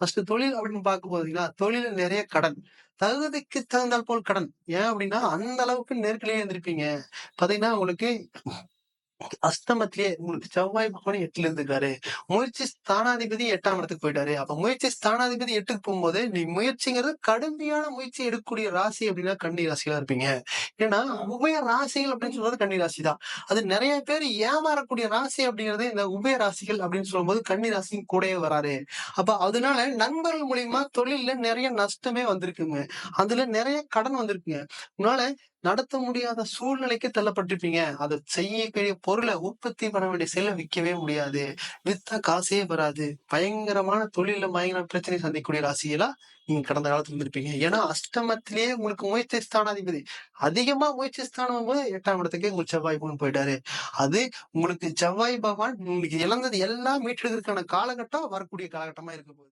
First தொழில் அப்படின்னு பார்க்க போதீங்கன்னா, தொழில்ல நெறைய கடன். தகுதிக்கு தகுந்தாற் போல் கடன். ஏன் அப்படின்னா, அந்த அளவுக்கு நெருக்கடியா இருந்திருப்பீங்க. பார்த்தீங்கன்னா, உங்களுக்கு அஸ்தமத்திலேயே உங்களுக்கு செவ்வாய் பகவான் 8ல இருந்திருக்காரு. முயற்சி ஸ்தானாதிபதி 8ஆம் இடத்துக்கு போயிட்டாரு. அப்ப முயற்சி ஸ்தானாதிபதி 8க்கு போம்போது, நீ முயற்சிங்கிறது கடுமையான முயற்சி எடுக்கக்கூடிய ராசி அப்படின்னா கன்னி ராசியா இருப்பீங்க. ஏன்னா, உபய ராசிகள் அப்படின்னு சொல்றது கன்னி ராசி தான். அது நெறைய பேர் ஏமாறக்கூடிய ராசி அப்படிங்கிறது இந்த உபய ராசிகள் அப்படின்னு சொல்லும்போது கன்னி ராசியும் கூடயே வராரு. அப்ப அதனால நண்பர்கள் மூலியமா தொழில்ல நெறைய நஷ்டமே வந்திருக்குங்க. அதுல நெறைய கடன் வந்திருக்குங்க. உங்களால நடத்த முடியாத சூழ்நிலைக்கு தள்ளப்பட்டிருப்பீங்க. அத செய்யக்கூடிய பொருள உற்பத்தி பண்ண வேண்டிய செயல விக்கவே முடியாது. வித்தா காசே வராது. பயங்கரமான தொழில்ல பயங்கர பிரச்சனை சந்திக்கக்கூடிய ராசிகளா நீங்க கடந்த காலத்துல இருந்திருப்பீங்க. ஏன்னா அஷ்டமத்திலேயே உங்களுக்கு முயற்சி ஸ்தானாதிபதி. அதிகமா முயற்சி ஸ்தானம் போது 8ஆம் இடத்துக்கே உங்களுக்கு செவ்வாய் பகவான் போயிட்டாரு. அது உங்களுக்கு செவ்வாய் பகவான் உங்களுக்கு இழந்தது எல்லாம் மீட்டெடுக்கிறதுக்கான காலகட்டம் வரக்கூடிய காலகட்டமா இருக்க போகுது.